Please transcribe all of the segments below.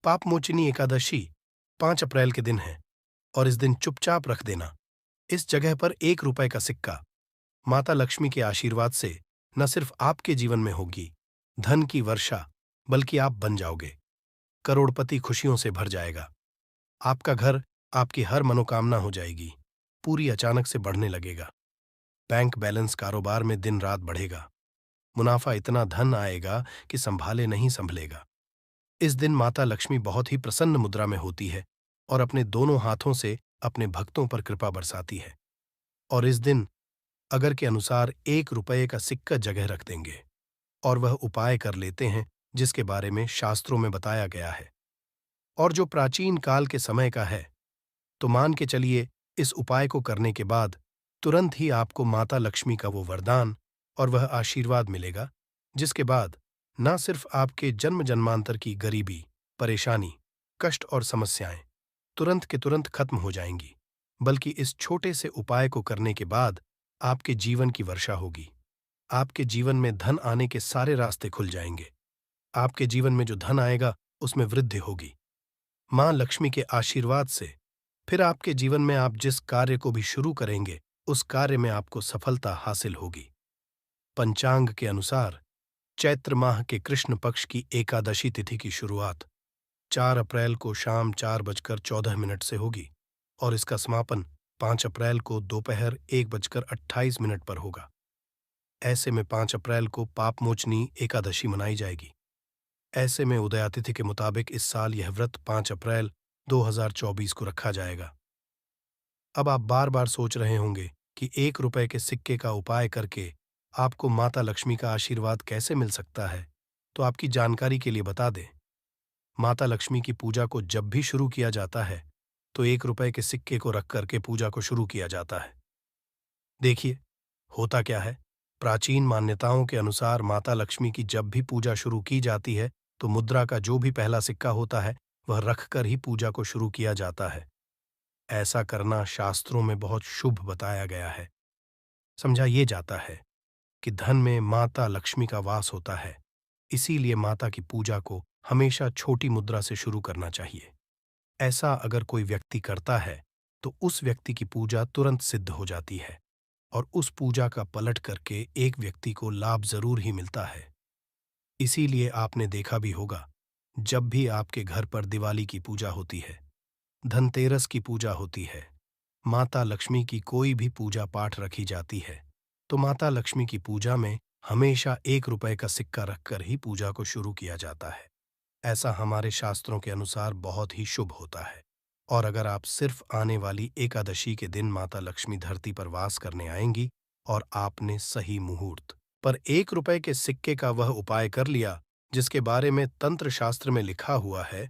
पापमोचिनी एकादशी 5 अप्रैल के दिन है और इस दिन चुपचाप रख देना इस जगह पर 1 रुपए का सिक्का माता लक्ष्मी के आशीर्वाद से न सिर्फ आपके जीवन में होगी धन की वर्षा, बल्कि आप बन जाओगे करोड़पति। खुशियों से भर जाएगा आपका घर, आपकी हर मनोकामना हो जाएगी पूरी, अचानक से बढ़ने लगेगा। बैंक बैलेंस, कारोबार में दिन रात बढ़ेगा, मुनाफा इतना धन आएगा कि संभाले नहीं संभलेगा। इस दिन माता लक्ष्मी बहुत ही प्रसन्न मुद्रा में होती है और अपने दोनों हाथों से अपने भक्तों पर कृपा बरसाती है। और इस दिन अगर के अनुसार 1 रुपए का सिक्का जगह रख देंगे और वह उपाय कर लेते हैं जिसके बारे में शास्त्रों में बताया गया है और जो प्राचीन काल के समय का है, तो मान के चलिए इस उपाय को करने के बाद तुरंत ही आपको माता लक्ष्मी का वो वरदान और वह आशीर्वाद मिलेगा, जिसके बाद न सिर्फ आपके जन्म जन्मांतर की गरीबी, परेशानी, कष्ट और समस्याएं तुरंत के तुरंत खत्म हो जाएंगी, बल्कि इस छोटे से उपाय को करने के बाद आपके जीवन की वर्षा होगी। आपके जीवन में धन आने के सारे रास्ते खुल जाएंगे। आपके जीवन में जो धन आएगा उसमें वृद्धि होगी मां लक्ष्मी के आशीर्वाद से। फिर आपके जीवन में आप जिस कार्य को भी शुरू करेंगे उस कार्य में आपको सफलता हासिल होगी। पंचांग के अनुसार चैत्र माह के कृष्ण पक्ष की एकादशी तिथि की शुरुआत 4 अप्रैल को शाम 4:14 से होगी और इसका समापन 5 अप्रैल को दोपहर 1:28 पर होगा। ऐसे में 5 अप्रैल को पापमोचनी एकादशी मनाई जाएगी। ऐसे में उदयातिथि के मुताबिक इस साल यह व्रत 5 अप्रैल 2024 को रखा जाएगा। अब आप बार बार सोच रहे होंगे कि 1 रुपए के सिक्के का उपाय करके आपको माता लक्ष्मी का आशीर्वाद कैसे मिल सकता है, तो आपकी जानकारी के लिए बता दें। माता लक्ष्मी की पूजा को जब भी शुरू किया जाता है तो 1 रुपए के सिक्के को रख करके पूजा को शुरू किया जाता है। देखिए, होता क्या है, प्राचीन मान्यताओं के अनुसार माता लक्ष्मी की जब भी पूजा शुरू की जाती है तो मुद्रा का जो भी पहला सिक्का होता है वह रखकर ही पूजा को शुरू किया जाता है। ऐसा करना शास्त्रों में बहुत शुभ बताया गया है। समझा ये जाता है कि धन में माता लक्ष्मी का वास होता है, इसीलिए माता की पूजा को हमेशा छोटी मुद्रा से शुरू करना चाहिए। ऐसा अगर कोई व्यक्ति करता है तो उस व्यक्ति की पूजा तुरंत सिद्ध हो जाती है और उस पूजा का पलट करके एक व्यक्ति को लाभ जरूर ही मिलता है। इसीलिए आपने देखा भी होगा, जब भी आपके घर पर दिवाली की पूजा होती है, धनतेरस की पूजा होती है, माता लक्ष्मी की कोई भी पूजा पाठ रखी जाती है, तो माता लक्ष्मी की पूजा में हमेशा 1 रुपए का सिक्का रखकर ही पूजा को शुरू किया जाता है। ऐसा हमारे शास्त्रों के अनुसार बहुत ही शुभ होता है। और अगर आप सिर्फ आने वाली एकादशी के दिन माता लक्ष्मी धरती पर वास करने आएंगी और आपने सही मुहूर्त पर 1 रुपए के सिक्के का वह उपाय कर लिया जिसके बारे में तंत्र शास्त्र में लिखा हुआ है,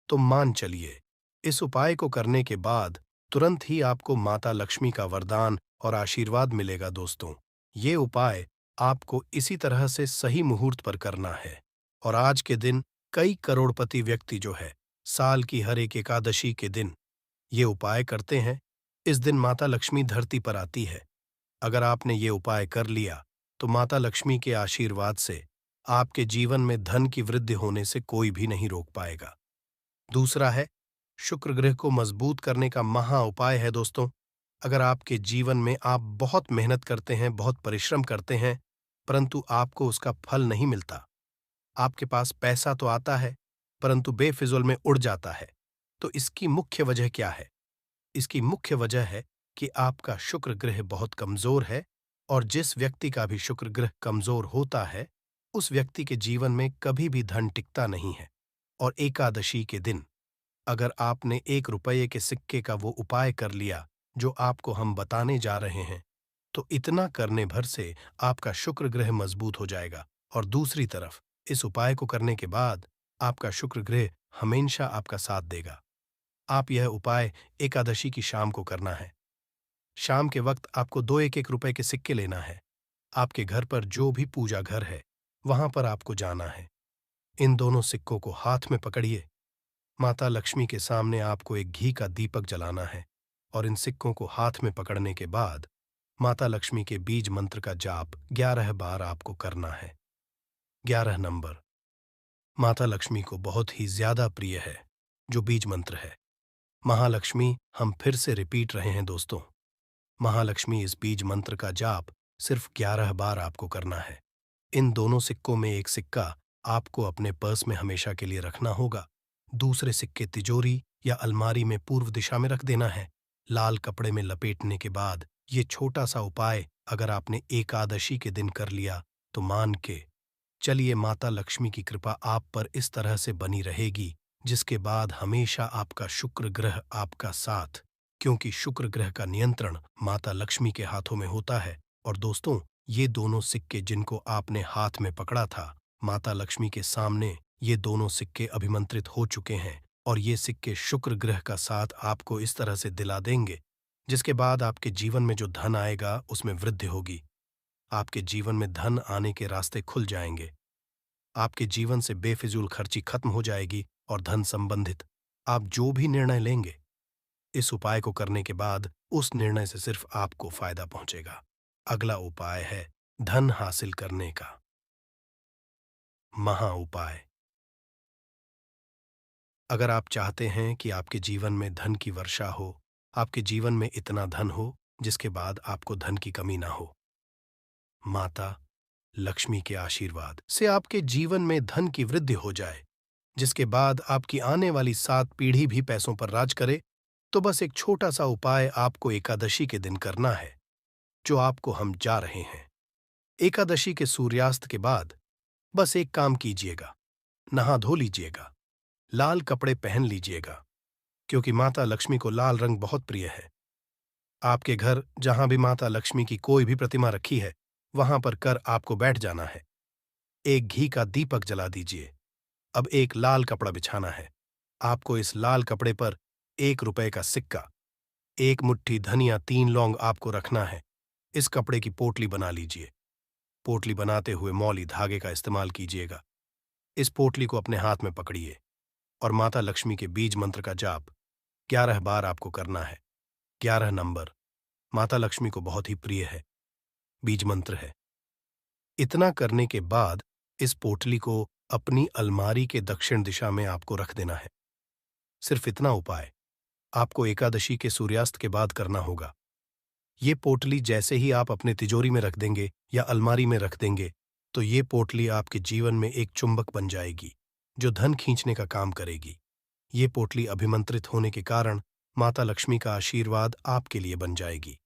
तो मान चलिए इस उपाय को करने के बाद तुरंत ही आपको माता लक्ष्मी का वरदान और आशीर्वाद मिलेगा। दोस्तों, ये उपाय आपको इसी तरह से सही मुहूर्त पर करना है और आज के दिन कई करोड़पति व्यक्ति जो है साल की हर एक एकादशी के दिन ये उपाय करते हैं। इस दिन माता लक्ष्मी धरती पर आती है। अगर आपने ये उपाय कर लिया तो माता लक्ष्मी के आशीर्वाद से आपके जीवन में धन की वृद्धि होने से कोई भी नहीं रोक पाएगा। दूसरा है, शुक्र ग्रह को मजबूत करने का महा उपाय है। दोस्तों, अगर आपके जीवन में आप बहुत मेहनत करते हैं, बहुत परिश्रम करते हैं, परंतु आपको उसका फल नहीं मिलता, आपके पास पैसा तो आता है परंतु बेफिजुल में उड़ जाता है, तो इसकी मुख्य वजह क्या है? इसकी मुख्य वजह है कि आपका शुक्र ग्रह बहुत कमजोर है और जिस व्यक्ति का भी शुक्र ग्रह कमजोर होता है उस व्यक्ति के जीवन में कभी भी धन टिकता नहीं है। और एकादशी के दिन अगर आपने 1 रुपए के सिक्के का वो उपाय कर लिया जो आपको हम बताने जा रहे हैं, तो इतना करने भर से आपका शुक्र ग्रह मजबूत हो जाएगा और दूसरी तरफ इस उपाय को करने के बाद आपका शुक्र ग्रह हमेशा आपका साथ देगा। आप यह उपाय एकादशी की शाम को करना है। शाम के वक्त आपको 2 1-1 रुपए के सिक्के लेना है। आपके घर पर जो भी पूजा घर है वहां पर आपको जाना है। इन दोनों सिक्कों को हाथ में पकड़िए। माता लक्ष्मी के सामने आपको एक घी का दीपक जलाना है और इन सिक्कों को हाथ में पकड़ने के बाद माता लक्ष्मी के बीज मंत्र का जाप 11 बार आपको करना है। 11 नंबर। माता लक्ष्मी को बहुत ही ज्यादा प्रिय है, जो बीज मंत्र है। महालक्ष्मी, हम फिर से रिपीट रहे हैं दोस्तों। महालक्ष्मी, इस बीज मंत्र का जाप सिर्फ 11 बार आपको करना है। इन दोनों सिक्कों में एक सिक्का आपको अपने पर्स में हमेशा के लिए रखना होगा। दूसरे सिक्के तिजोरी या अलमारी में पूर्व दिशा में रख देना है। लाल कपड़े में लपेटने के बाद ये छोटा सा उपाय अगर आपने एकादशी के दिन कर लिया तो मान के चलिए, माता लक्ष्मी की कृपा आप पर इस तरह से बनी रहेगी, जिसके बाद हमेशा आपका शुक्र ग्रह आपका साथ, क्योंकि शुक्र ग्रह का नियंत्रण माता लक्ष्मी के हाथों में होता है। और दोस्तों, ये दोनों सिक्के जिनको आपने हाथ में पकड़ा था, माता लक्ष्मी के सामने ये दोनों सिक्के अभिमंत्रित हो चुके हैं, और ये सिक्के शुक्र ग्रह का साथ आपको इस तरह से दिला देंगे, जिसके बाद आपके जीवन में जो धन आएगा उसमें वृद्धि होगी। आपके जीवन में धन आने के रास्ते खुल जाएंगे। आपके जीवन से बेफिजूल खर्ची खत्म हो जाएगी और धन संबंधित आप जो भी निर्णय लेंगे, इस उपाय को करने के बाद उस निर्णय से सिर्फ आपको फायदा पहुंचेगा। अगला उपाय है धन हासिल करने का महा उपाय। अगर आप चाहते हैं कि आपके जीवन में धन की वर्षा हो, आपके जीवन में इतना धन हो जिसके बाद आपको धन की कमी ना हो, माता लक्ष्मी के आशीर्वाद से आपके जीवन में धन की वृद्धि हो जाए, जिसके बाद आपकी आने वाली 7 पीढ़ी भी पैसों पर राज करे, तो बस एक छोटा सा उपाय आपको एकादशी के दिन करना है, जो आपको हम जा रहे हैं। एकादशी के सूर्यास्त के बाद बस एक काम कीजिएगा, नहा धो लीजिएगा, लाल कपड़े पहन लीजिएगा, क्योंकि माता लक्ष्मी को लाल रंग बहुत प्रिय है। आपके घर जहां भी माता लक्ष्मी की कोई भी प्रतिमा रखी है, वहां पर कर आपको बैठ जाना है। एक घी का दीपक जला दीजिए। अब एक लाल कपड़ा बिछाना है। आपको इस लाल कपड़े पर 1 रुपए का सिक्का, 1 मुट्ठी धनिया, 3 लौंग आपको रखना है। इस कपड़े की पोटली बना लीजिए। पोटली बनाते हुए मौली धागे का इस्तेमाल कीजिएगा। इस पोटली को अपने हाथ में पकड़िए और माता लक्ष्मी के बीज मंत्र का जाप 11 बार आपको करना है। 11 नंबर माता लक्ष्मी को बहुत ही प्रिय है, बीज मंत्र है। इतना करने के बाद इस पोटली को अपनी अलमारी के दक्षिण दिशा में आपको रख देना है। सिर्फ इतना उपाय आपको एकादशी के सूर्यास्त के बाद करना होगा। ये पोटली जैसे ही आप अपने तिजोरी में रख देंगे या अलमारी में रख देंगे, तो ये पोटली आपके जीवन में एक चुंबक बन जाएगी, जो धन खींचने का काम करेगी। ये पोटली अभिमंत्रित होने के कारण माता लक्ष्मी का आशीर्वाद आपके लिए बन जाएगी,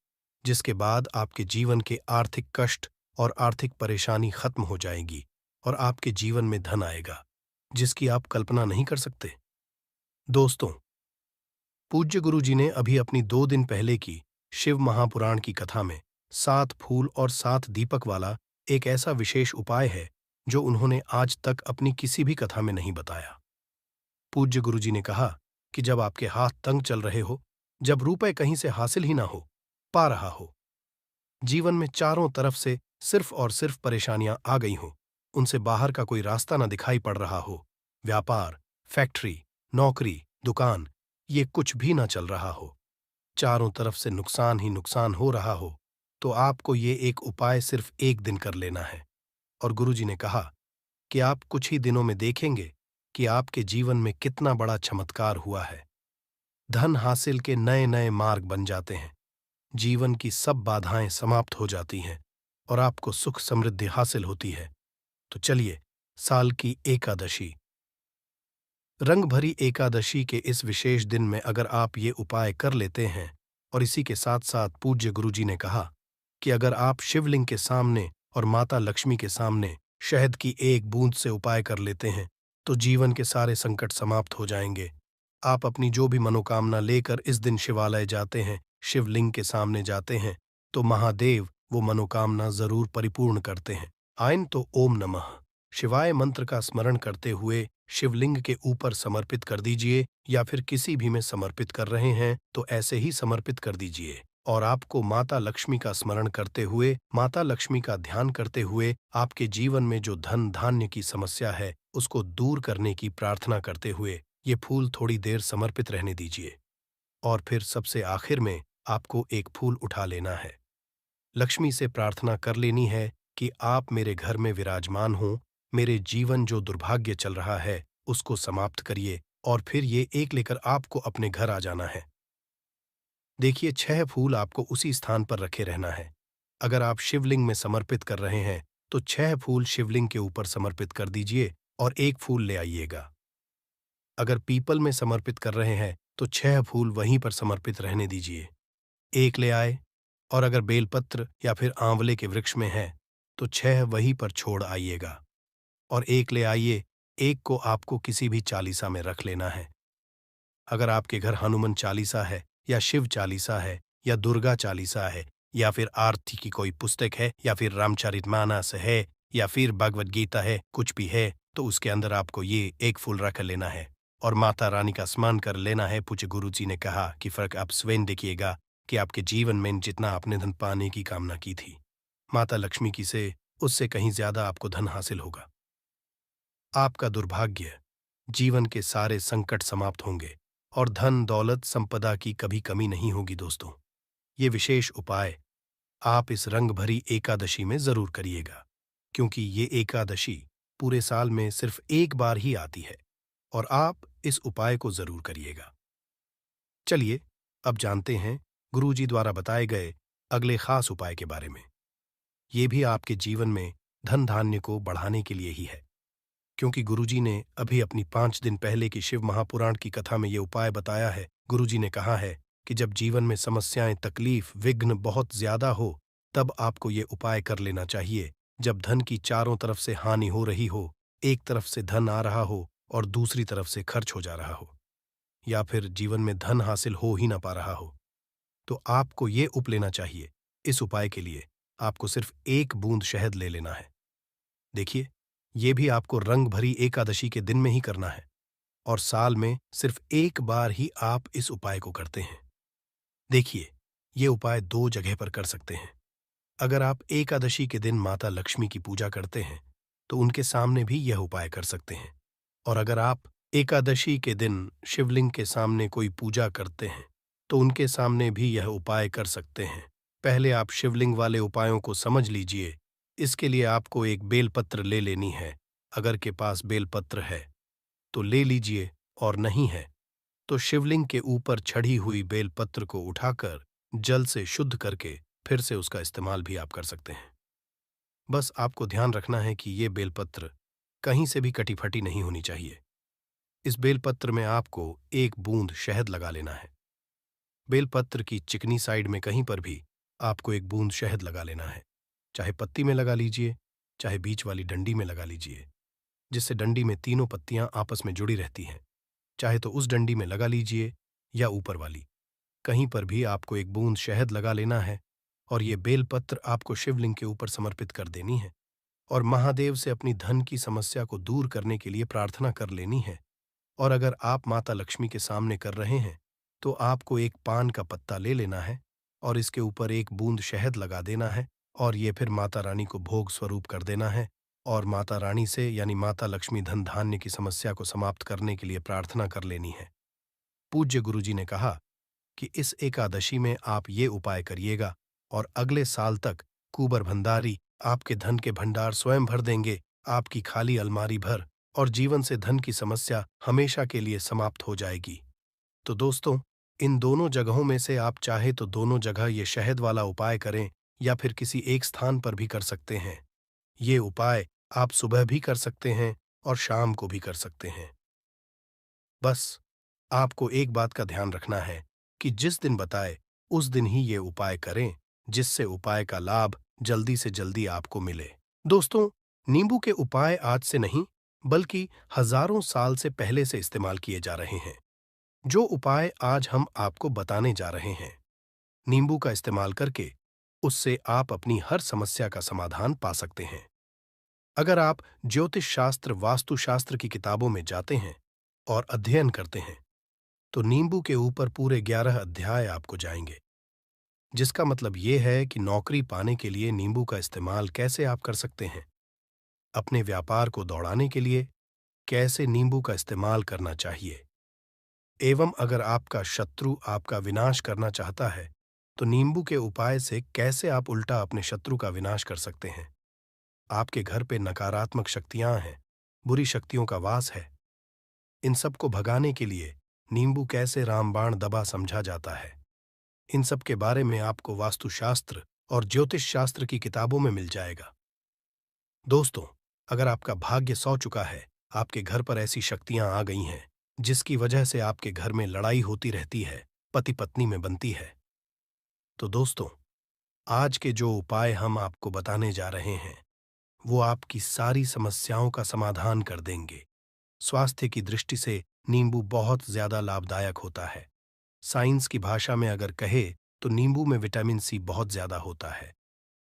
जिसके बाद आपके जीवन के आर्थिक कष्ट और आर्थिक परेशानी खत्म हो जाएगी और आपके जीवन में धन आएगा, जिसकी आप कल्पना नहीं कर सकते। दोस्तों, पूज्य गुरु जी ने अभी अपनी 2 दिन पहले की शिव महापुराण की कथा में 7 फूल और 7 दीपक वाला एक ऐसा विशेष उपाय है जो उन्होंने आज तक अपनी किसी भी कथा में नहीं बताया। पूज्य गुरु जी ने कहा कि जब आपके हाथ तंग चल रहे हो, जब रुपए कहीं से हासिल ही ना हो पा रहा हो, जीवन में चारों तरफ से सिर्फ और सिर्फ परेशानियां आ गई हों, उनसे बाहर का कोई रास्ता न दिखाई पड़ रहा हो, व्यापार, फैक्ट्री, नौकरी, दुकान, ये कुछ भी ना चल रहा हो, चारों तरफ से नुकसान ही नुकसान हो रहा हो, तो आपको ये एक उपाय सिर्फ एक दिन कर लेना है। और गुरुजी ने कहा कि आप कुछ ही दिनों में देखेंगे कि आपके जीवन में कितना बड़ा चमत्कार हुआ है। धन हासिल के नए नए मार्ग बन जाते हैं, जीवन की सब बाधाएं समाप्त हो जाती हैं और आपको सुख समृद्धि हासिल होती है। तो चलिए, साल की एकादशी, रंग भरी एकादशी के इस विशेष दिन में अगर आप ये उपाय कर लेते हैं, और इसी के साथ साथ पूज्य गुरुजी ने कहा कि अगर आप शिवलिंग के सामने और माता लक्ष्मी के सामने शहद की एक बूंद से उपाय कर लेते हैं, तो जीवन के सारे संकट समाप्त हो जाएंगे। आप अपनी जो भी मनोकामना लेकर इस दिन शिवालय जाते हैं, शिवलिंग के सामने जाते हैं, तो महादेव वो मनोकामना जरूर परिपूर्ण करते हैं। आयन तो ओम नमः शिवाय मंत्र का स्मरण करते हुए शिवलिंग के ऊपर समर्पित कर दीजिए, या फिर किसी भी में समर्पित कर रहे हैं तो ऐसे ही समर्पित कर दीजिए। और आपको माता लक्ष्मी का स्मरण करते हुए, माता लक्ष्मी का ध्यान करते हुए आपके जीवन में जो धन धान्य की समस्या है उसको दूर करने की प्रार्थना करते हुए ये फूल थोड़ी देर समर्पित रहने दीजिए। और फिर सबसे आखिर में आपको एक फूल उठा लेना है। लक्ष्मी से प्रार्थना कर लेनी है कि आप मेरे घर में विराजमान हों, मेरे जीवन जो दुर्भाग्य चल रहा है उसको समाप्त करिए और फिर ये एक लेकर आपको अपने घर आ जाना है। देखिए, 6 फूल आपको उसी स्थान पर रखे रहना है। अगर आप शिवलिंग में समर्पित कर रहे हैं तो 6 फूल शिवलिंग के ऊपर समर्पित कर दीजिए और 1 फूल ले आइएगा। अगर पीपल में समर्पित कर रहे हैं तो 6 फूल वहीं पर समर्पित रहने दीजिए। 1 ले आए, और अगर बेलपत्र या फिर आंवले के वृक्ष में है तो 6 वहीं पर छोड़ आइएगा और 1 ले आइए। 1 को आपको किसी भी चालीसा में रख लेना है। अगर आपके घर हनुमान चालीसा है या शिव चालीसा है या दुर्गा चालीसा है या फिर आरती की कोई पुस्तक है या फिर रामचरितमानस है या फिर भगवद गीता है, कुछ भी है, तो उसके अंदर आपको ये 1 फूल रख लेना है और माता रानी का स्मरण कर लेना है। पूज्य गुरु जी ने कहा कि फर्क आप स्वयं देखिएगा कि आपके जीवन में जितना आपने धन पाने की कामना की थी, माता लक्ष्मी की से उससे कहीं ज्यादा आपको धन हासिल होगा। आपका दुर्भाग्य, जीवन के सारे संकट समाप्त होंगे और धन दौलत संपदा की कभी कमी नहीं होगी। दोस्तों, ये विशेष उपाय आप इस रंग भरी एकादशी में जरूर करिएगा, क्योंकि ये एकादशी पूरे साल में सिर्फ एक बार ही आती है और आप इस उपाय को जरूर करिएगा। चलिए अब जानते हैं गुरुजी द्वारा बताए गए अगले खास उपाय के बारे में। ये भी आपके जीवन में धन धान्य को बढ़ाने के लिए ही है, क्योंकि गुरुजी ने अभी अपनी 5 दिन पहले की शिव महापुराण की कथा में ये उपाय बताया है। गुरुजी ने कहा है कि जब जीवन में समस्याएं, तकलीफ, विघ्न बहुत ज्यादा हो, तब आपको ये उपाय कर लेना चाहिए। जब धन की चारों तरफ से हानि हो रही हो, एक तरफ से धन आ रहा हो और दूसरी तरफ से खर्च हो जा रहा हो, या फिर जीवन में धन हासिल हो ही ना पा रहा हो, तो आपको ये उप लेना चाहिए। इस उपाय के लिए आपको सिर्फ 1 बूंद शहद ले लेना है। देखिए, ये भी आपको रंग भरी एकादशी के दिन में ही करना है और साल में सिर्फ 1 बार ही आप इस उपाय को करते हैं। देखिए, ये उपाय 2 जगह पर कर सकते हैं। अगर आप एकादशी के दिन माता लक्ष्मी की पूजा करते हैं तो उनके सामने भी यह उपाय कर सकते हैं, और अगर आप एकादशी के दिन शिवलिंग के सामने कोई पूजा करते हैं तो उनके सामने भी यह उपाय कर सकते हैं। पहले आप शिवलिंग वाले उपायों को समझ लीजिए। इसके लिए आपको एक बेलपत्र ले लेनी है। अगर के पास बेलपत्र है तो ले लीजिए, और नहीं है तो शिवलिंग के ऊपर चढ़ी हुई बेलपत्र को उठाकर जल से शुद्ध करके फिर से उसका इस्तेमाल भी आप कर सकते हैं। बस आपको ध्यान रखना है कि ये बेलपत्र कहीं से भी कटी फटी नहीं होनी चाहिए। इस बेलपत्र में आपको 1 बूंद शहद लगा लेना है। बेलपत्र की चिकनी साइड में कहीं पर भी आपको 1 बूंद शहद लगा लेना है। चाहे पत्ती में लगा लीजिए, चाहे बीच वाली डंडी में लगा लीजिए, जिससे डंडी में तीनों पत्तियां आपस में जुड़ी रहती हैं। चाहे तो उस डंडी में लगा लीजिए या ऊपर वाली, कहीं पर भी आपको 1 बूंद शहद लगा लेना है और ये बेलपत्र आपको शिवलिंग के ऊपर समर्पित कर देनी है और महादेव से अपनी धन की समस्या को दूर करने के लिए प्रार्थना कर लेनी है। और अगर आप माता लक्ष्मी के सामने कर रहे हैं तो आपको 1 पान का पत्ता ले लेना है और इसके ऊपर 1 बूंद शहद लगा देना है और ये फिर माता रानी को भोग स्वरूप कर देना है और माता रानी से यानी माता लक्ष्मी धन धान्य की समस्या को समाप्त करने के लिए प्रार्थना कर लेनी है। पूज्य गुरुजी ने कहा कि इस एकादशी में आप ये उपाय करिएगा और अगले साल तक कुंवर भंडारी आपके धन के भंडार स्वयं भर देंगे, आपकी खाली अलमारी भर, और जीवन से धन की समस्या हमेशा के लिए समाप्त हो जाएगी। तो दोस्तों, इन दोनों जगहों में से आप चाहे तो दोनों जगह ये शहद वाला उपाय करें या फिर किसी एक स्थान पर भी कर सकते हैं। ये उपाय आप सुबह भी कर सकते हैं और शाम को भी कर सकते हैं। बस आपको एक बात का ध्यान रखना है कि जिस दिन बताए उस दिन ही ये उपाय करें, जिससे उपाय का लाभ जल्दी से जल्दी आपको मिले। दोस्तों, नींबू के उपाय आज से नहीं बल्कि हजारों साल से पहले से इस्तेमाल किए जा रहे हैं। जो उपाय आज हम आपको बताने जा रहे हैं, नींबू का इस्तेमाल करके उससे आप अपनी हर समस्या का समाधान पा सकते हैं। अगर आप ज्योतिष शास्त्र, वास्तु शास्त्र की किताबों में जाते हैं और अध्ययन करते हैं तो नींबू के ऊपर पूरे 11 अध्याय आपको जाएंगे, जिसका मतलब ये है कि नौकरी पाने के लिए नींबू का इस्तेमाल कैसे आप कर सकते हैं, अपने व्यापार को दौड़ाने के लिए कैसे नींबू का इस्तेमाल करना चाहिए, एवं अगर आपका शत्रु आपका विनाश करना चाहता है तो नींबू के उपाय से कैसे आप उल्टा अपने शत्रु का विनाश कर सकते हैं। आपके घर पे नकारात्मक शक्तियां हैं, बुरी शक्तियों का वास है। इन सब को भगाने के लिए नींबू कैसे रामबाण दबा समझा जाता है, इन सब के बारे में आपको वास्तुशास्त्र और ज्योतिष शास्त्र की किताबों में मिल जाएगा। दोस्तों, अगर आपका भाग्य सौ चुका है, आपके घर पर ऐसी शक्तियां आ गई हैं जिसकी वजह से आपके घर में लड़ाई होती रहती है, पति पत्नी में बनती है, तो दोस्तों, आज के जो उपाय हम आपको बताने जा रहे हैं वो आपकी सारी समस्याओं का समाधान कर देंगे। स्वास्थ्य की दृष्टि से नींबू बहुत ज्यादा लाभदायक होता है। साइंस की भाषा में अगर कहे तो नींबू में विटामिन सी बहुत ज्यादा होता है।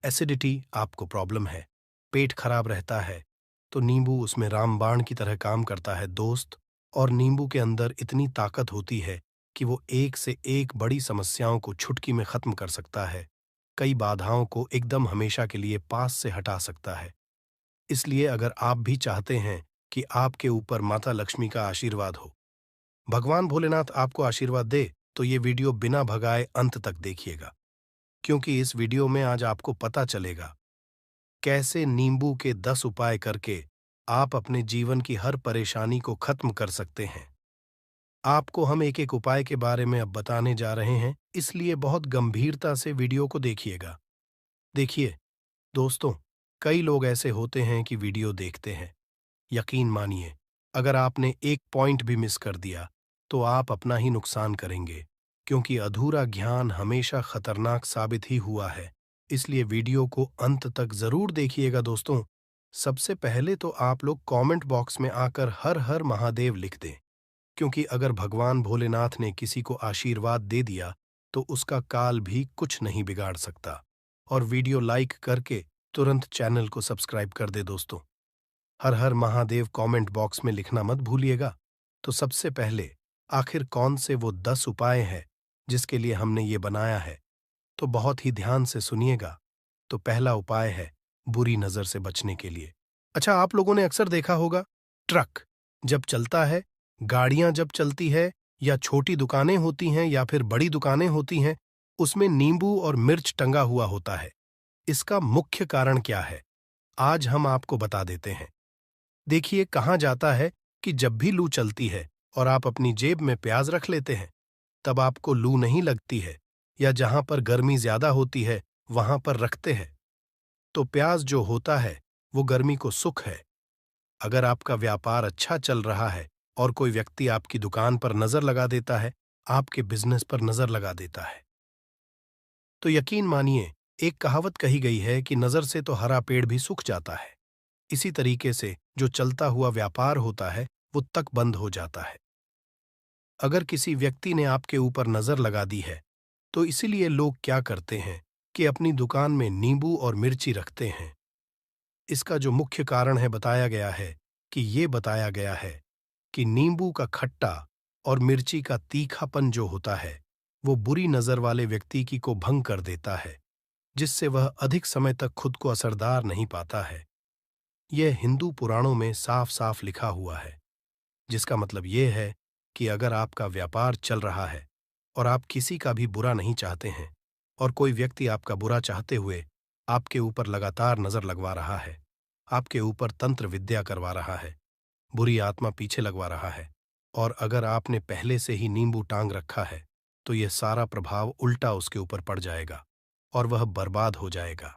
एसिडिटी आपको प्रॉब्लम है, पेट खराब रहता है, तो नींबू उसमें रामबाण की तरह काम करता है दोस्त। और नींबू के अंदर इतनी ताकत होती है कि वो एक से एक बड़ी समस्याओं को चुटकी में खत्म कर सकता है, कई बाधाओं को एकदम हमेशा के लिए पास से हटा सकता है। इसलिए अगर आप भी चाहते हैं कि आपके ऊपर माता लक्ष्मी का आशीर्वाद हो, भगवान भोलेनाथ आपको आशीर्वाद दे, तो ये वीडियो बिना भगाए अंत तक देखिएगा, क्योंकि इस वीडियो में आज आपको पता चलेगा कैसे नींबू के 10 उपाय करके आप अपने जीवन की हर परेशानी को खत्म कर सकते हैं। आपको हम एक एक उपाय के बारे में अब बताने जा रहे हैं, इसलिए बहुत गंभीरता से वीडियो को देखिएगा। देखिए दोस्तों, कई लोग ऐसे होते हैं कि वीडियो देखते हैं, यकीन मानिए अगर आपने एक पॉइंट भी मिस कर दिया तो आप अपना ही नुकसान करेंगे, क्योंकि अधूरा ज्ञान हमेशा खतरनाक साबित ही हुआ है। इसलिए वीडियो को अंत तक जरूर देखिएगा दोस्तों। सबसे पहले तो आप लोग कमेंट बॉक्स में आकर हर हर महादेव लिख दें, क्योंकि अगर भगवान भोलेनाथ ने किसी को आशीर्वाद दे दिया तो उसका काल भी कुछ नहीं बिगाड़ सकता। और वीडियो लाइक करके तुरंत चैनल को सब्सक्राइब कर दे दोस्तों। हर हर महादेव कमेंट बॉक्स में लिखना मत भूलिएगा। तो सबसे पहले आखिर कौन से वो 10 उपाय हैं जिसके लिए हमने ये बनाया है, तो बहुत ही ध्यान से सुनिएगा। तो पहला उपाय है बुरी नजर से बचने के लिए। अच्छा, आप लोगों ने अक्सर देखा होगा, ट्रक जब चलता है, गाड़ियां जब चलती है, या छोटी दुकानें होती हैं या फिर बड़ी दुकानें होती हैं, उसमें नींबू और मिर्च टंगा हुआ होता है। इसका मुख्य कारण क्या है, आज हम आपको बता देते हैं। देखिए, कहा जाता है कि जब भी लू चलती है और आप अपनी जेब में प्याज रख लेते हैं, तब आपको लू नहीं लगती है, या जहां पर गर्मी ज्यादा होती है वहां पर रखते हैं, तो प्याज जो होता है वो गर्मी को सुख है। अगर आपका व्यापार अच्छा चल रहा है और कोई व्यक्ति आपकी दुकान पर नजर लगा देता है, आपके बिजनेस पर नजर लगा देता है, तो यकीन मानिए, एक कहावत कही गई है कि नजर से तो हरा पेड़ भी सूख जाता है। इसी तरीके से जो चलता हुआ व्यापार होता है वो तक बंद हो जाता है। अगर किसी व्यक्ति ने आपके ऊपर नजर लगा दी है, तो इसीलिए लोग क्या करते हैं कि अपनी दुकान में नींबू और मिर्ची रखते हैं। इसका जो मुख्य कारण है बताया गया है कि ये बताया गया है कि नींबू का खट्टा और मिर्ची का तीखापन जो होता है वो बुरी नजर वाले व्यक्ति की को भंग कर देता है, जिससे वह अधिक समय तक खुद को असरदार नहीं पाता है। यह हिंदू पुराणों में साफ साफ लिखा हुआ है, जिसका मतलब यह है कि अगर आपका व्यापार चल रहा है और आप किसी का भी बुरा नहीं चाहते हैं, और कोई व्यक्ति आपका बुरा चाहते हुए आपके ऊपर लगातार नजर लगवा रहा है, आपके ऊपर तंत्र विद्या करवा रहा है, बुरी आत्मा पीछे लगवा रहा है, और अगर आपने पहले से ही नींबू टांग रखा है, तो यह सारा प्रभाव उल्टा उसके ऊपर पड़ जाएगा और वह बर्बाद हो जाएगा।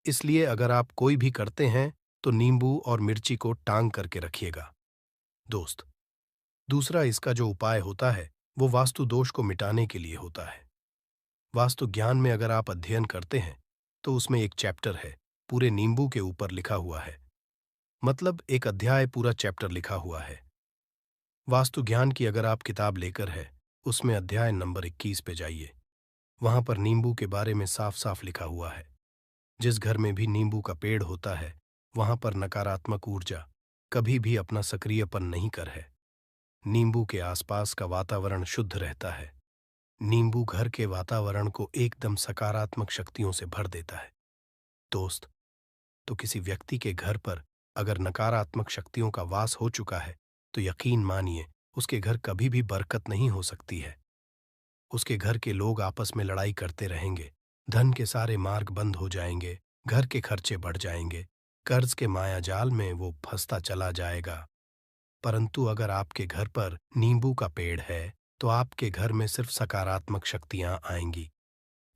इसलिए अगर आप कोई भी करते हैं तो नींबू और मिर्ची को टांग करके रखिएगा दोस्त। दूसरा इसका जो उपाय होता है वो वास्तु दोष को मिटाने के लिए होता है। वास्तु ज्ञान में अगर आप अध्ययन करते हैं तो उसमें एक चैप्टर है पूरे नींबू के ऊपर लिखा हुआ है, मतलब एक अध्याय पूरा चैप्टर लिखा हुआ है। वास्तु ज्ञान की अगर आप किताब लेकर है, उसमें अध्याय नंबर 21 पे जाइए। वहां पर नींबू के बारे में साफ साफ लिखा हुआ है। जिस घर में भी नींबू का पेड़ होता है वहां पर नकारात्मक ऊर्जा कभी भी अपना सक्रियपन नहीं कर है। नींबू के आसपास का वातावरण शुद्ध रहता है। नींबू घर के वातावरण को एकदम सकारात्मक शक्तियों से भर देता है दोस्त। तो किसी व्यक्ति के घर पर अगर नकारात्मक शक्तियों का वास हो चुका है तो यकीन मानिए उसके घर कभी भी बरकत नहीं हो सकती है। उसके घर के लोग आपस में लड़ाई करते रहेंगे, धन के सारे मार्ग बंद हो जाएंगे, घर के खर्चे बढ़ जाएंगे, कर्ज के मायाजाल में वो फंसता चला जाएगा। परंतु अगर आपके घर पर नींबू का पेड़ है, तो आपके घर में सिर्फ सकारात्मक शक्तियां आएंगी।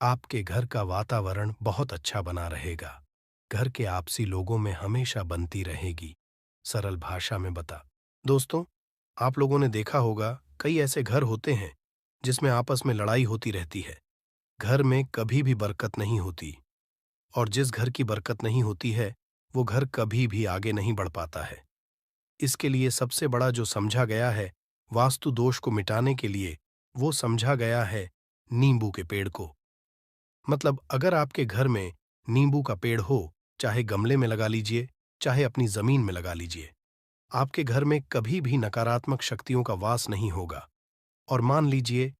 आपके घर का वातावरण बहुत अच्छा बना रहेगा। घर के आपसी लोगों में हमेशा बनती रहेगी। सरल भाषा में बता। दोस्तों, आप लोगों ने देखा होगा कई ऐसे घर होते हैं जिसमें आपस में लड़ाई होती रहती है। घर में कभी भी बरकत नहीं होती, और जिस घर की बरकत नहीं होती है वो घर कभी भी आगे नहीं बढ़ पाता है। इसके लिए सबसे बड़ा जो समझा गया है वास्तु दोष को मिटाने के लिए, वो समझा गया है नींबू के पेड़ को। मतलब अगर आपके घर में नींबू का पेड़ हो, चाहे गमले में लगा लीजिए, चाहे अपनी जमीन में लगा लीजिए, आपके घर में कभी भी नकारात्मक शक्तियों का वास नहीं होगा। और मान लीजिए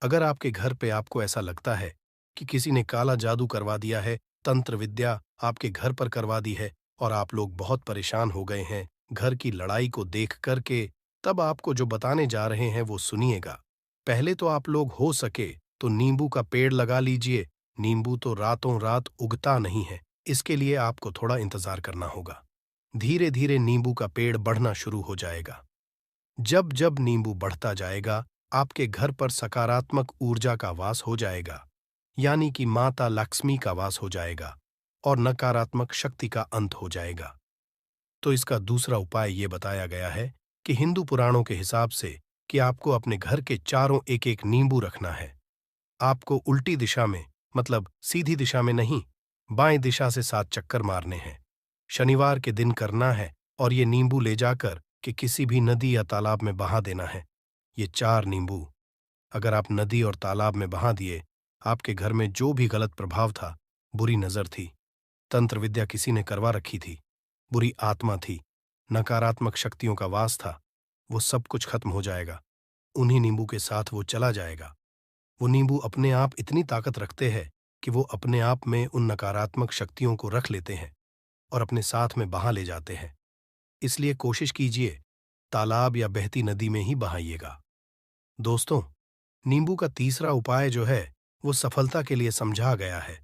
अगर आपके घर पे आपको ऐसा लगता है कि किसी ने काला जादू करवा दिया है, तंत्र विद्या आपके घर पर करवा दी है, और आप लोग बहुत परेशान हो गए हैं घर की लड़ाई को देख करके, तब आपको जो बताने जा रहे हैं वो सुनिएगा। पहले तो आप लोग हो सके तो नींबू का पेड़ लगा लीजिए। नींबू तो रातों रात उगता नहीं है, इसके लिए आपको थोड़ा इंतजार करना होगा। धीरे धीरे नींबू का पेड़ बढ़ना शुरू हो जाएगा। जब जब नींबू बढ़ता जाएगा, आपके घर पर सकारात्मक ऊर्जा का वास हो जाएगा, यानी कि माता लक्ष्मी का वास हो जाएगा, और नकारात्मक शक्ति का अंत हो जाएगा। तो इसका दूसरा उपाय ये बताया गया है कि हिंदू पुराणों के हिसाब से कि आपको अपने घर के चारों एक एक नींबू रखना है। आपको उल्टी दिशा में, मतलब सीधी दिशा में नहीं, बाएं दिशा से 7 चक्कर मारने हैं। शनिवार के दिन करना है, और ये नींबू ले जाकर कि किसी भी नदी या तालाब में बहा देना है। ये 4 नींबू अगर आप नदी और तालाब में बहा दिए, आपके घर में जो भी गलत प्रभाव था, बुरी नजर थी, तंत्र विद्या किसी ने करवा रखी थी, बुरी आत्मा थी, नकारात्मक शक्तियों का वास था, वो सब कुछ खत्म हो जाएगा। उन्हीं नींबू के साथ वो चला जाएगा। वो नींबू अपने आप इतनी ताकत रखते हैं कि वो अपने आप में उन नकारात्मक शक्तियों को रख लेते हैं और अपने साथ में बहा ले जाते हैं। इसलिए कोशिश कीजिए तालाब या बहती नदी में ही बहाइएगा। दोस्तों, नींबू का तीसरा उपाय जो है वो सफलता के लिए समझा गया है।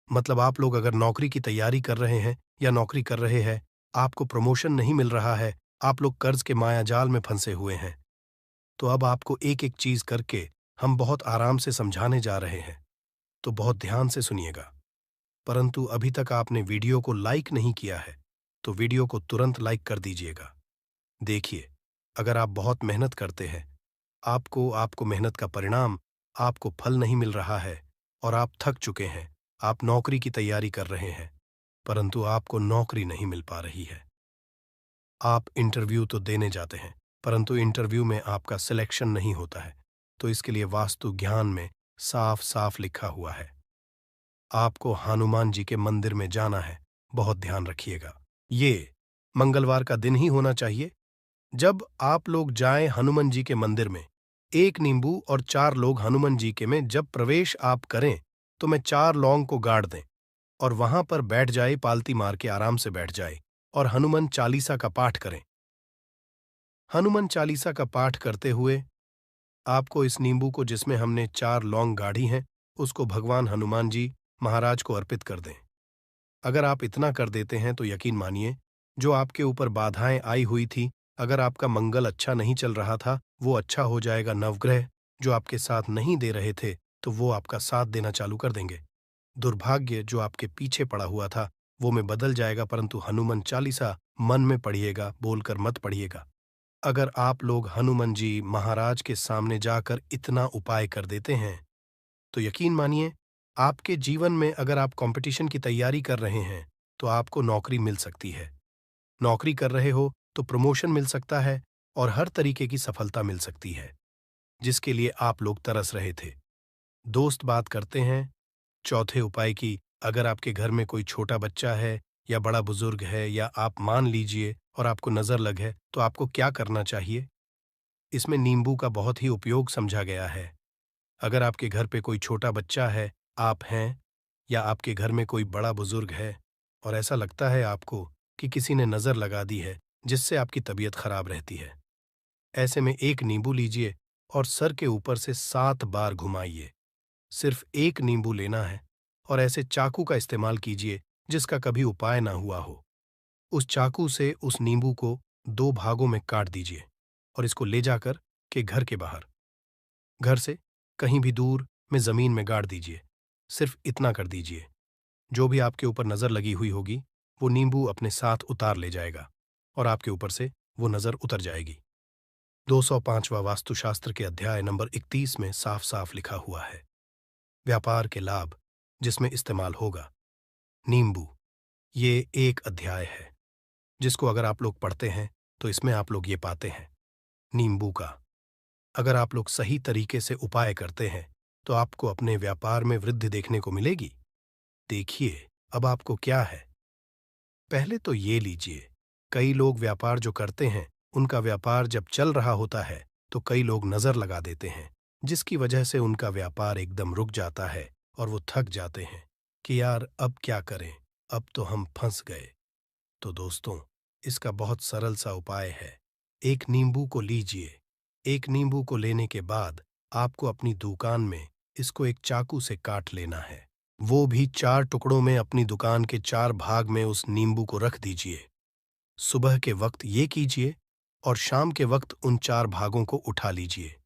मतलब आप लोग अगर नौकरी की तैयारी कर रहे हैं या नौकरी कर रहे हैं, आपको प्रमोशन नहीं मिल रहा है, आप लोग कर्ज के मायाजाल में फंसे हुए हैं, तो अब आपको एक एक चीज करके हम बहुत आराम से समझाने जा रहे हैं, तो बहुत ध्यान से सुनिएगा। परंतु अभी तक आपने वीडियो को लाइक नहीं किया है, तो वीडियो को तुरंत लाइक कर दीजिएगा। देखिए, अगर आप बहुत मेहनत करते हैं, आपको आपको मेहनत का परिणाम, आपको फल नहीं मिल रहा है, और आप थक चुके हैं, आप नौकरी की तैयारी कर रहे हैं, परंतु आपको नौकरी नहीं मिल पा रही है। आप इंटरव्यू तो देने जाते हैं, परंतु इंटरव्यू में आपका सिलेक्शन नहीं होता है, तो इसके लिए वास्तु ज्ञान में साफ साफ लिखा हुआ है, आपको हनुमान जी के मंदिर में जाना है। बहुत ध्यान रखिएगा, ये मंगलवार का दिन ही होना चाहिए। जब आप लोग जाएं हनुमान जी के मंदिर में, 1 नींबू और 4 लोग हनुमान जी के में जब प्रवेश आप करें, तो मैं 4 लौंग को गाड़ दें और वहां पर बैठ जाए, पालती मार के आराम से बैठ जाए और हनुमान चालीसा का पाठ करें। हनुमान चालीसा का पाठ करते हुए आपको इस नींबू को, जिसमें हमने 4 लौंग गाड़ी हैं, उसको भगवान हनुमान जी महाराज को अर्पित कर दें। अगर आप इतना कर देते हैं तो यकीन मानिए, जो आपके ऊपर बाधाएं आई हुई थी, अगर आपका मंगल अच्छा नहीं चल रहा था, वो अच्छा हो जाएगा। नवग्रह जो आपके साथ नहीं दे रहे थे, तो वो आपका साथ देना चालू कर देंगे। दुर्भाग्य जो आपके पीछे पड़ा हुआ था, वो में बदल जाएगा। परंतु हनुमान चालीसा मन में पढ़िएगा, बोलकर मत पढ़िएगा। अगर आप लोग हनुमान जी महाराज के सामने जाकर इतना उपाय कर देते हैं, तो यकीन मानिए, आपके जीवन में अगर आप कंपटीशन की तैयारी कर रहे हैं, तो आपको नौकरी मिल सकती है। नौकरी कर रहे हो तो प्रमोशन मिल सकता है, और हर तरीके की सफलता मिल सकती है, जिसके लिए आप लोग तरस रहे थे। दोस्त बात करते हैं चौथे उपाय की। अगर आपके घर में कोई छोटा बच्चा है या बड़ा बुजुर्ग है, या आप मान लीजिए और आपको नजर लग है, तो आपको क्या करना चाहिए? इसमें नींबू का बहुत ही उपयोग समझा गया है। अगर आपके घर पे कोई छोटा बच्चा है, आप हैं, या आपके घर में कोई बड़ा बुजुर्ग है, और ऐसा लगता है आपको कि किसी ने नजर लगा दी है, जिससे आपकी तबीयत खराब रहती है, ऐसे में 1 नींबू लीजिए और सर के ऊपर से 7 बार घुमाइए। सिर्फ 1 नींबू लेना है, और ऐसे चाकू का इस्तेमाल कीजिए जिसका कभी उपाय ना हुआ हो। उस चाकू से उस नींबू को 2 भागों में काट दीजिए और इसको ले जाकर के घर के बाहर, घर से कहीं भी दूर में ज़मीन में गाड़ दीजिए। सिर्फ इतना कर दीजिए। जो भी आपके ऊपर नज़र लगी हुई होगी, वो नींबू अपने साथ उतार ले जाएगा और आपके ऊपर से वो नज़र उतर जाएगी। 205वां वास्तुशास्त्र के अध्याय नंबर 31 में साफ-साफ लिखा हुआ है। व्यापार के लाभ जिसमें इस्तेमाल होगा नींबू। ये एक अध्याय है जिसको अगर आप लोग पढ़ते हैं तो इसमें आप लोग ये पाते हैं नींबू का अगर आप लोग सही तरीके से उपाय करते हैं तो आपको अपने व्यापार में वृद्धि देखने को मिलेगी। देखिए अब आपको क्या है। पहले तो ये लीजिए, कई लोग व्यापार जो करते हैं उनका व्यापार जब चल रहा होता है तो कई लोग नजर लगा देते हैं, जिसकी वजह से उनका व्यापार एकदम रुक जाता है और वो थक जाते हैं कि यार अब क्या करें, अब तो हम फंस गए। तो दोस्तों, इसका बहुत सरल सा उपाय है। एक नींबू को लीजिए। एक नींबू को लेने के बाद आपको अपनी दुकान में इसको एक चाकू से काट लेना है। वो भी 4 टुकड़ों में अपनी दुकान के 4 भाग में उस नींबू को रख दीजिए। सुबह के वक्त ये कीजिए और शाम के वक्त उन 4 भागों को उठा लीजिए।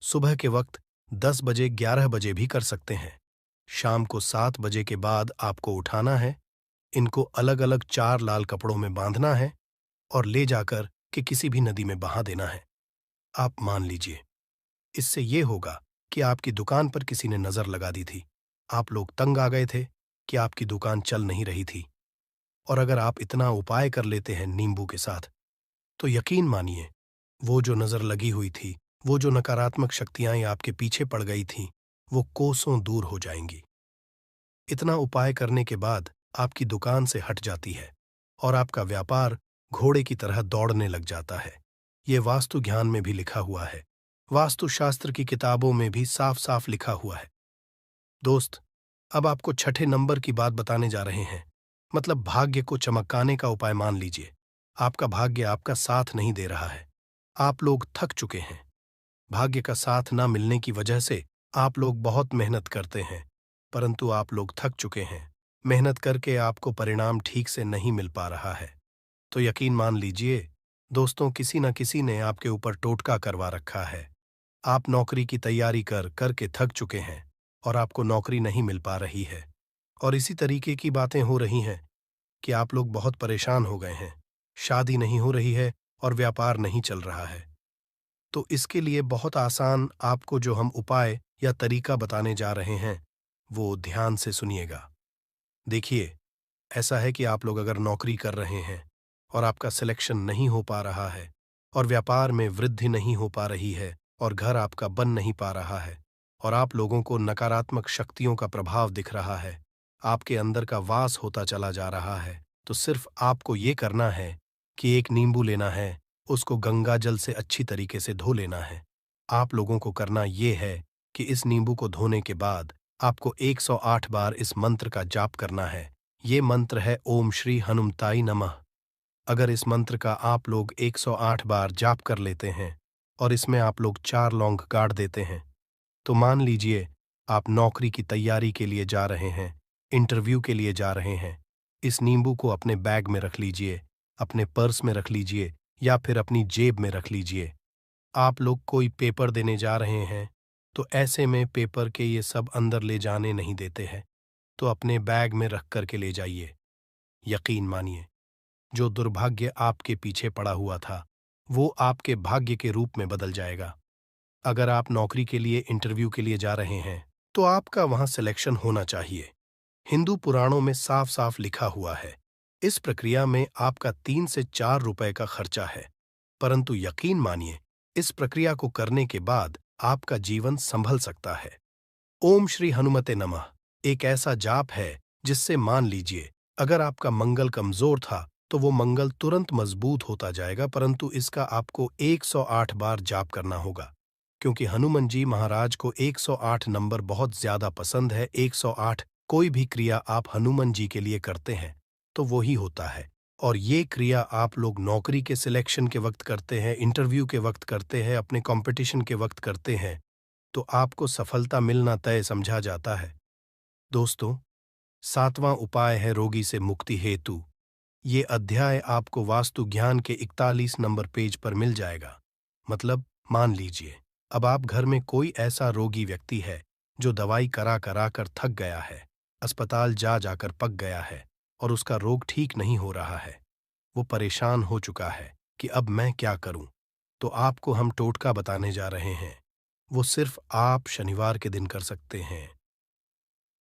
सुबह के वक्त 10 बजे 11 बजे भी कर सकते हैं। शाम को 7 बजे के बाद आपको उठाना है। इनको अलग-अलग 4 लाल कपड़ों में बांधना है और ले जाकर के किसी भी नदी में बहा देना है। आप मान लीजिए, इससे ये होगा कि आपकी दुकान पर किसी ने नजर लगा दी थी। आप लोग तंग आ गए थे कि आपकी दुकान चल नहीं रही थी। और अगर आप इतना उपाय कर लेते हैं नींबू के साथ, तो यकीन मानिए, वो जो नजर लगी हुई थी, वो जो नकारात्मक शक्तियां आपके पीछे पड़ गई थीं, वो कोसों दूर हो जाएंगी। इतना उपाय करने के बाद आपकी दुकान से हट जाती है और आपका व्यापार घोड़े की तरह दौड़ने लग जाता है। ये वास्तु ज्ञान में भी लिखा हुआ है। वास्तुशास्त्र की किताबों में भी साफ-साफ लिखा हुआ है। दोस्त, अब आपको छठे नंबर की बात बताने जा रहे हैं। मतलब भाग्य को चमकाने का उपाय मान लीजिए। आपका भाग्य आपका साथ नहीं दे रहा है। आप लोग थक चुके हैं। भाग्य का साथ ना मिलने की वजह से आप लोग बहुत मेहनत करते हैं, परंतु आप लोग थक चुके हैं। मेहनत करके आपको परिणाम ठीक से नहीं मिल पा रहा है। तो यकीन मान लीजिए, दोस्तों, किसी न किसी ने आपके ऊपर टोटका करवा रखा है। आप नौकरी की तैयारी करके थक चुके हैं और आपको नौकरी नहीं मिल पा रही है। और इसी तरीके की बातें हो रही हैं कि आप लोग बहुत परेशान हो गए हैं। शादी नहीं हो रही है और व्यापार नहीं चल रहा है। तो इसके लिए बहुत आसान आपको जो हम उपाय या तरीका बताने जा रहे हैं, वो ध्यान से सुनिएगा। देखिए, ऐसा है कि आप लोग अगर नौकरी कर रहे हैं और आपका सिलेक्शन नहीं हो पा रहा है और व्यापार में वृद्धि नहीं हो पा रही है और घर आपका बन नहीं पा रहा है और आप लोगों को नकारात्मक शक्तियों का प्रभाव दिख रहा है, आपके अंदर का वास होता चला जा रहा है, तो सिर्फ आपको ये करना है कि एक नींबू लेना है, उसको गंगा जल से अच्छी तरीके से धो लेना है। आप लोगों को करना ये है कि इस नींबू को धोने के बाद आपको 108 बार इस मंत्र का जाप करना है। ये मंत्र है ओम श्री हनुमताई नमः। अगर इस मंत्र का आप लोग 108 बार जाप कर लेते हैं और इसमें आप लोग 4 लौंग गाड़ देते हैं, तो मान लीजिए आप नौकरी की तैयारी के लिए जा रहे हैं, इंटरव्यू के लिए जा रहे हैं। इस नींबू को अपने बैग में रख लीजिए, अपने पर्स में रख लीजिए या फिर अपनी जेब में रख लीजिए। आप लोग कोई पेपर देने जा रहे हैं, तो ऐसे में पेपर के ये सब अंदर ले जाने नहीं देते हैं, तो अपने बैग में रख कर के ले जाइए। यकीन मानिए, जो दुर्भाग्य आपके पीछे पड़ा हुआ था, वो आपके भाग्य के रूप में बदल जाएगा। अगर आप नौकरी के लिए इंटरव्यू के लिए जा रहे हैं, तो आपका वहां सिलेक्शन होना चाहिए। हिंदू पुराणों में साफ-साफ लिखा हुआ है। इस प्रक्रिया में आपका 3 से 4 रुपए का खर्चा है, परंतु यकीन मानिए, इस प्रक्रिया को करने के बाद आपका जीवन संभल सकता है। ओम श्री हनुमते नमः एक ऐसा जाप है जिससे मान लीजिए, अगर आपका मंगल कमजोर था तो वो मंगल तुरंत मजबूत होता जाएगा, परंतु इसका आपको 108 बार जाप करना होगा, क्योंकि हनुमान जी महाराज को 108 नंबर बहुत ज्यादा पसंद है। 108 कोई भी क्रिया आप हनुमान जी के लिए करते हैं तो वो ही होता है। और ये क्रिया आप लोग नौकरी के सिलेक्शन के वक्त करते हैं, इंटरव्यू के वक्त करते हैं, अपने कंपटीशन के वक्त करते हैं, तो आपको सफलता मिलना तय समझा जाता है। दोस्तों, 7वां उपाय है रोगी से मुक्ति हेतु। ये अध्याय आपको वास्तु ज्ञान के 41 नंबर पेज पर मिल जाएगा। मतलब मान लीजिए अब आप घर में कोई ऐसा रोगी व्यक्ति है जो दवाई करा करा कर थक गया है, अस्पताल जा जाकर पक गया है और उसका रोग ठीक नहीं हो रहा है। वो परेशान हो चुका है कि अब मैं क्या करूं। तो आपको हम टोटका बताने जा रहे हैं। वो सिर्फ आप शनिवार के दिन कर सकते हैं।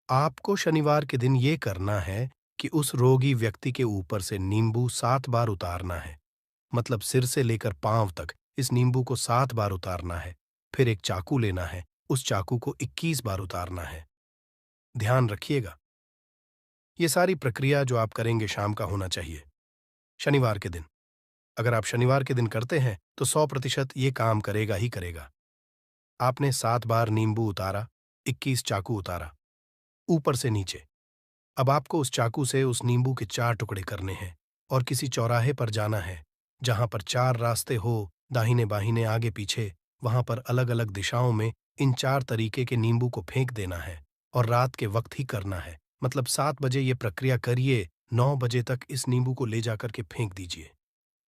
आपको शनिवार के दिन ये करना है कि उस रोगी व्यक्ति के ऊपर से नींबू 7 बार उतारना है। मतलब सिर से लेकर पांव तक इस नींबू को 7 बार उतारना है। फिर एक चाकू लेना है, उस चाकू को 21 बार उतारना है। ध्यान रखिएगा, ये सारी प्रक्रिया जो आप करेंगे शाम का होना चाहिए, शनिवार के दिन। अगर आप शनिवार के दिन करते हैं तो 100% ये काम करेगा ही करेगा। आपने 7 बार नींबू उतारा, 21 चाकू उतारा, ऊपर से नीचे। अब आपको उस चाकू से उस नींबू के 4 टुकड़े करने हैं और किसी चौराहे पर जाना है जहां पर 4 रास्ते हो, दाहिने बाहिने आगे पीछे। वहां पर अलग अलग दिशाओं में इन 4 तरीके के नींबू को फेंक देना है और रात के वक्त ही करना है। मतलब 7 बजे ये प्रक्रिया करिए, 9 बजे तक इस नींबू को ले जाकर के फेंक दीजिए।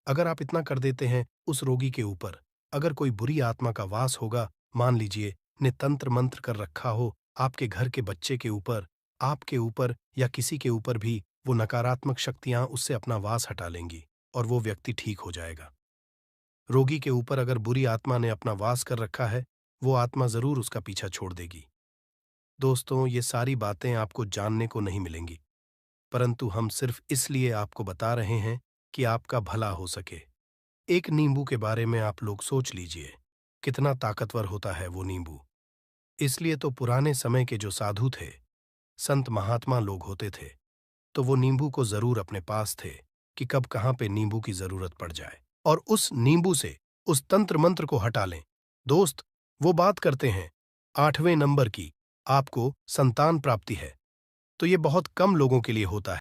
अगर आप इतना कर देते हैं उस रोगी के ऊपर, अगर कोई बुरी आत्मा का वास होगा, मान लीजिए ने तंत्र मंत्र कर रखा हो आपके घर के बच्चे के ऊपर, आपके ऊपर या किसी के ऊपर भी, वो नकारात्मक शक्तियां उससे अपना वास हटा लेंगी और वो व्यक्ति ठीक हो जाएगा। रोगी के ऊपर अगर बुरी आत्मा ने अपना वास कर रखा है, वो आत्मा जरूर उसका पीछा छोड़ देगी। दोस्तों, ये सारी बातें आपको जानने को नहीं मिलेंगी, परंतु हम सिर्फ इसलिए आपको बता रहे हैं कि आपका भला हो सके। एक नींबू के बारे में आप लोग सोच लीजिए, कितना ताकतवर होता है वो नींबू। इसलिए तो पुराने समय के जो साधु थे, संत महात्मा लोग होते थे, तो वो नींबू को जरूर अपने पास थे कि कब कहाँ पे नींबू की जरूरत पड़ जाए और उस नींबू से उस तंत्र मंत्र को हटा लें। दोस्त, वो बात करते हैं 8वें नंबर की, आपको संतान प्राप्ति है, तो ये बहुत कम लोगों के लिए होता है।